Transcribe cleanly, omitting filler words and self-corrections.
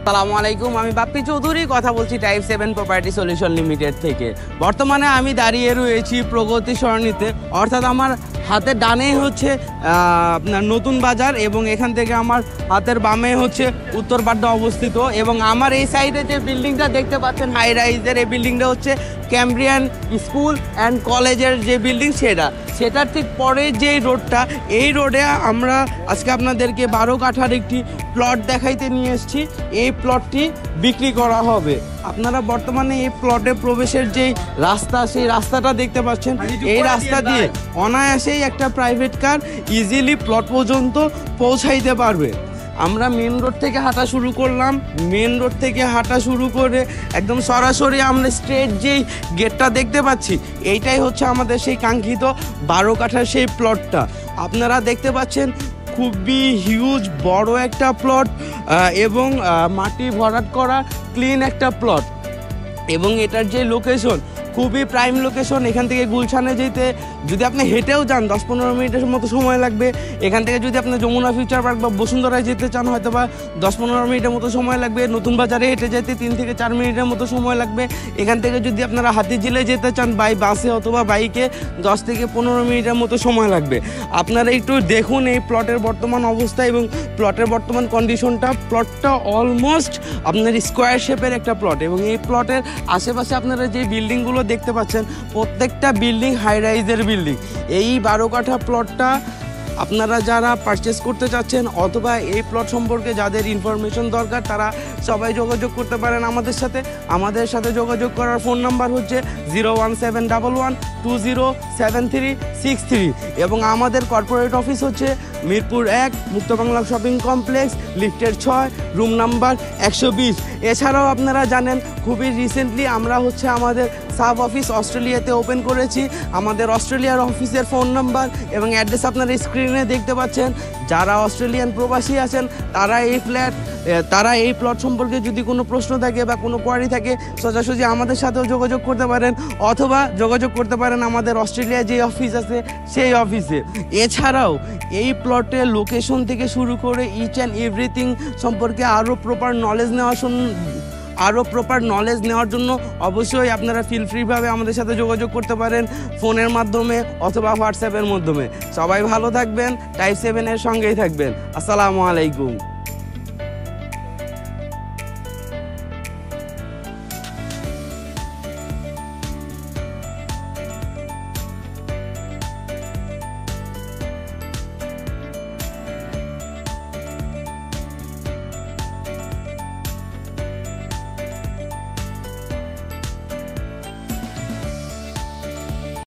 আসসালামু আলাইকুম, আমি বাপ্পি চৌধুরী কথা বলছি টাইপ 7 প্রপার্টি সলিউশন লিমিটেড থেকে। বর্তমানে আমি দাঁড়িয়ে রয়েছি প্রগতি সরণিতে, অর্থাৎ আমার হাতের ডানে হচ্ছে আপনার নতুন বাজার এবং এখান থেকে আমার হাতের বামে হচ্ছে উত্তরপাড্ডা অবস্থিত। এবং আমার এই সাইডে যে বিল্ডিংটা দেখতে পাচ্ছেন হাই রাইজের, এই বিল্ডিংটা হচ্ছে ক্যামব্রিয়ান স্কুল অ্যান্ড কলেজের যে বিল্ডিং সেটার ঠিক পরে যে রোডটা, এই রোডে আমরা আজকে আপনাদেরকে 12 কাঠার একটি প্লট দেখাইতে নিয়ে এসেছি। এই প্লটটি বিক্রি করা হবে। আপনারা বর্তমানে এই প্লটে প্রবেশের যেই রাস্তা, সেই রাস্তাটা দেখতে পাচ্ছেন। এই রাস্তা দিয়ে অনায়াসেই একটা প্রাইভেট কার ইজিলি প্লট পর্যন্ত পৌঁছাইতে পারবে। আমরা মেন রোড থেকে হাঁটা শুরু করলাম। মেন রোড থেকে হাঁটা শুরু করে একদম সরাসরি আমরা স্ট্রেট যেই গেটটা দেখতে পাচ্ছি, এইটাই হচ্ছে আমাদের সেই কাঙ্ক্ষিত 12 কাঠার সেই প্লটটা। আপনারা দেখতে পাচ্ছেন খুবই হিউজ বড় একটা প্লট এবং মাটি ভরাট করা ক্লিন একটা প্লট। এবং এটার যে লোকেশন খুবই প্রাইম লোকেশন। এখান থেকে গুলশানে যেতে যদি আপনি হেঁটেও যান 10-15 মিনিটের মতো সময় লাগবে। এখান থেকে যদি আপনি যমুনা ফিউচার পার্ক বা বসুন্ধরায় যেতে চান হয়তো বা 10-15 মিনিটের মতো সময় লাগবে। নতুন বাজারে হেঁটে যেতে 3 থেকে 4 মিনিটের মতো সময় লাগবে। এখান থেকে যদি আপনারা হাতিঝিলে যেতে চান বাই বাসে অথবা বাইকে 10 থেকে 15 মিনিটের মতো সময় লাগবে। আপনারা একটু দেখুন এই প্লটের বর্তমান অবস্থা এবং প্লটের বর্তমান কন্ডিশনটা। প্লটটা অলমোস্ট আপনার স্কোয়ার শেপের একটা প্লট এবং এই প্লটের আশেপাশে আপনারা যে বিল্ডিংগুলো দেখতে পাচ্ছেন প্রত্যেকটা বিল্ডিং হাই রাইজের বিল্ডিং। এই 12 কাঠা প্লটটা আপনারা যারা পারচেস করতে চাচ্ছেন অথবা এই প্লট সম্পর্কে যাদের ইনফরমেশন দরকার তারা সবাই যোগাযোগ করতে পারেন আমাদের সাথে। আমাদের সাথে যোগাযোগ করার ফোন নাম্বার হচ্ছে 01711207363 এবং আমাদের কর্পোরেট অফিস হচ্ছে মিরপুর 1 মুক্ত বাংলা শপিং কমপ্লেক্স, লিফটের 6, রুম নাম্বার 120। এছাড়াও আপনারা জানেন খুবই রিসেন্টলি আমরা হচ্ছে আমাদের সাব অফিস অস্ট্রেলিয়াতে ওপেন করেছি। আমাদের অস্ট্রেলিয়ার অফিসের ফোন নাম্বার এবং অ্যাড্রেস আপনারা স্ক্রিনে দেখতে পাচ্ছেন। যারা অস্ট্রেলিয়ান প্রবাসী আছেন তারা এই প্লট সম্পর্কে যদি কোনো প্রশ্ন থাকে বা কোনো কোয়ারি থাকে সোজাসুজি আমাদের সাথেও যোগাযোগ করতে পারেন অথবা যোগাযোগ করতে পারেন আমাদের অস্ট্রেলিয়ায় যে অফিস আছে সেই অফিসে। এছাড়াও এই প্লটের লোকেশন থেকে শুরু করে ইচ অ্যান্ড এভরিথিং সম্পর্কে আরও প্রপার নলেজ নেওয়ার জন্য অবশ্যই আপনারা ফিল ফ্রিভাবে আমাদের সাথে যোগাযোগ করতে পারেন ফোনের মাধ্যমে অথবা হোয়াটসঅ্যাপের মাধ্যমে। সবাই ভালো থাকবেন, টাইপ 7 এর সঙ্গেই থাকবেন। আসসালামু আলাইকুম।